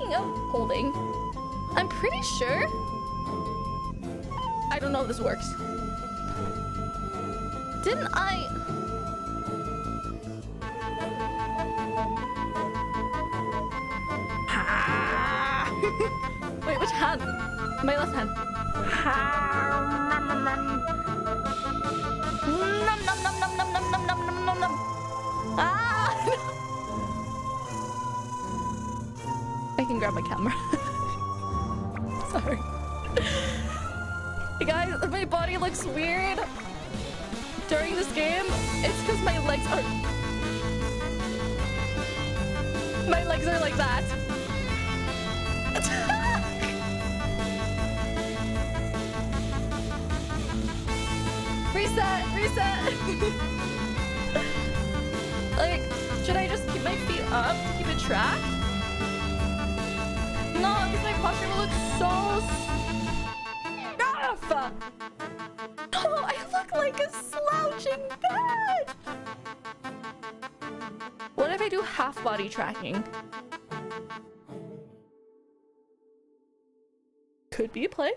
Speaking of holding, I'm pretty sure... I don't know if this works. Didn't I... Wait, which hand? My left hand. Nom nom nom nom nom nom nom nom nom nom nom. Ah! I can grab my camera. Sorry. Hey guys, my body looks weird during this game. It's because my legs are... My legs are like that. Reset! Reset! Like, should I just keep my feet up to keep it track? No, because my posture will look so stuff! No, I look like a slouching bed! What if I do half body tracking? Could be a play.